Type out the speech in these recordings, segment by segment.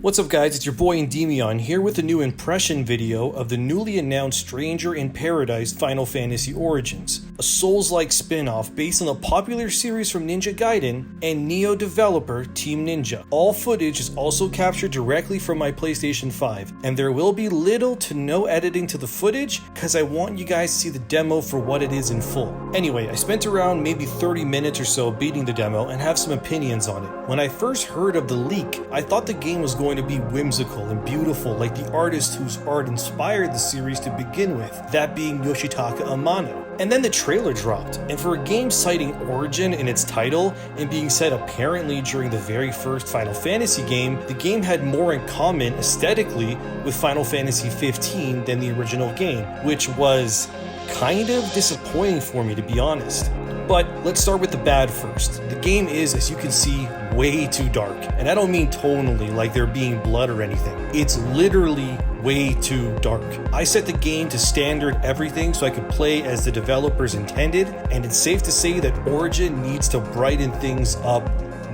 What's up guys, it's your boy ENDYMION here with a new impression video of the newly announced Stranger in Paradise Final Fantasy Origins, a Souls-like spin-off based on a popular series from Ninja Gaiden and Neo developer Team Ninja. All footage is also captured directly from my PlayStation 5, and there will be little to no editing to the footage because I want you guys to see the demo for what it is in full. Anyway, I spent around maybe 30 minutes or so beating the demo and have some opinions on it. When I first heard of the leak, I thought the game was going to be whimsical and beautiful like the artist whose art inspired the series to begin with, that being Yoshitaka Amano. And then the trailer dropped, and for a game citing Origin in its title and being set apparently during the very first Final Fantasy game, the game had more in common aesthetically with Final Fantasy 15 than the original game, which was kind of disappointing for me, to be honest. But let's start with the bad first. The game is, as you can see, way too dark. And I don't mean tonally like there being blood or anything. It's literally way too dark. I set the game to standard everything so I could play as the developers intended, and it's safe to say that Origin needs to brighten things up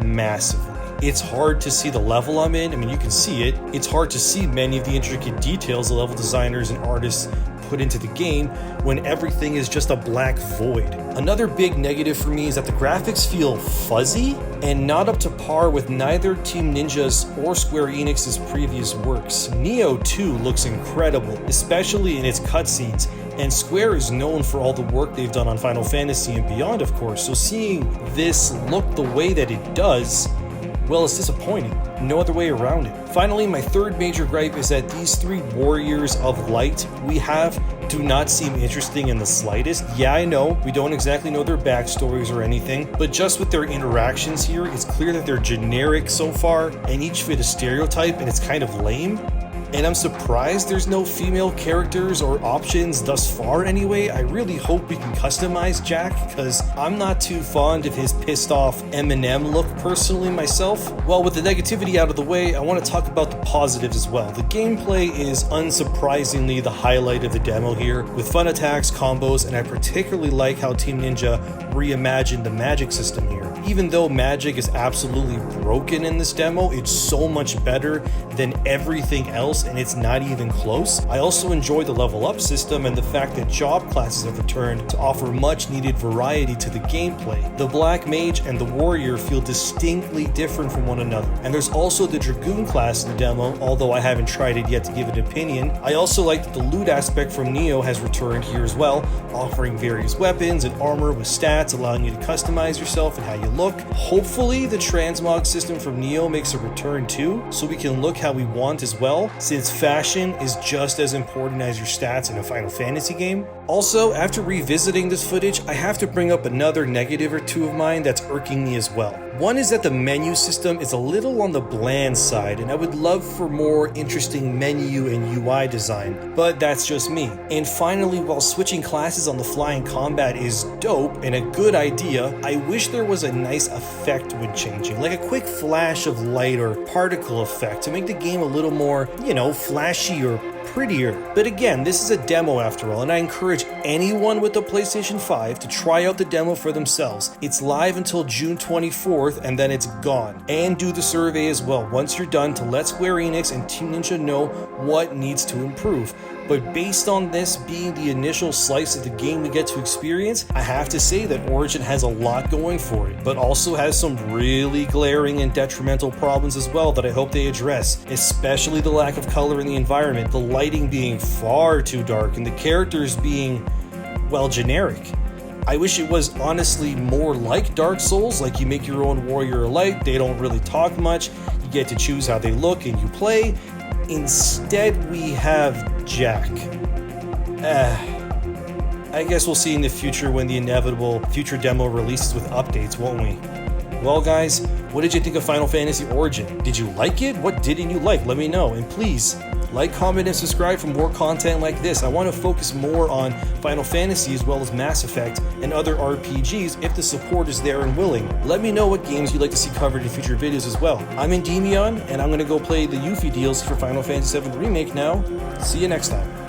massively. It's hard to see the level I'm in. I mean, you can see it. It's hard to see many of the intricate details the level designers and artists put into the game when everything is just a black void. Another big negative for me is that the graphics feel fuzzy and not up to par with neither Team Ninja's or Square Enix's previous works. Neo 2 looks incredible, especially in its cutscenes, and Square is known for all the work they've done on Final Fantasy and beyond, of course, so seeing this look the way that it does, well, it's disappointing. No other way around it. Finally, my third major gripe is that these three warriors of light we have do not seem interesting in the slightest. Yeah, I know, we don't exactly know their backstories or anything, but just with their interactions here, it's clear that they're generic so far, and each fit a stereotype, and it's kind of lame. And I'm surprised there's no female characters or options thus far anyway. I really hope we can customize Jack, because I'm not too fond of his pissed off Eminem look personally myself. Well, with the negativity out of the way, I want to talk about the positives as well. The gameplay is unsurprisingly the highlight of the demo here, with fun attacks, combos, and I particularly like how Team Ninja reimagined the magic system here. Even though magic is absolutely broken in this demo, it's so much better than everything else, and it's not even close. I also enjoy the level up system and the fact that job classes have returned to offer much needed variety to the gameplay. The Black Mage and the Warrior feel distinctly different from one another, and there's also the Dragoon class in the demo, although I haven't tried it yet to give an opinion. I also like that the loot aspect from Neo has returned here as well, offering various weapons and armor with stats, allowing you to customize yourself and how you look. Hopefully the transmog system from Neo makes a return too, so we can look how we want as well, since fashion is just as important as your stats in a Final Fantasy game. Also, after revisiting this footage, I have to bring up another negative or two of mine that's irking me as well. One is that the menu system is a little on the bland side, and I would love for more interesting menu and UI design, but that's just me. And finally, while switching classes on the fly in combat is dope and a good idea, I wish there was a nice effect when changing, like a quick flash of light or particle effect to make the game a little more, flashy or prettier. But again, this is a demo after all, and I encourage anyone with a PlayStation 5 to try out the demo for themselves. It's live until June 24th, and then it's gone. And do the survey as well once you're done to let Square Enix and Team Ninja know what needs to improve. But based on this being the initial slice of the game we get to experience, I have to say that Origin has a lot going for it, but also has some really glaring and detrimental problems as well that I hope they address, especially the lack of color in the environment, the lighting being far too dark, and the characters being, well, generic. I wish it was honestly more like Dark Souls, like you make your own warrior light, they don't really talk much, you get to choose how they look and you play. Instead, we have Jack. I guess we'll see in the future when the inevitable future demo releases with updates, won't we? Well guys, what did you think of Final Fantasy Origin? Did you like it? What didn't you like? Let me know, and please, like, comment, and subscribe for more content like this. I want to focus more on Final Fantasy as well as Mass Effect and other RPGs if the support is there and willing. Let me know what games you'd like to see covered in future videos as well. I'm ENDYMION, and I'm going to go play the Yuffie DLC for Final Fantasy VII Remake now. See you next time.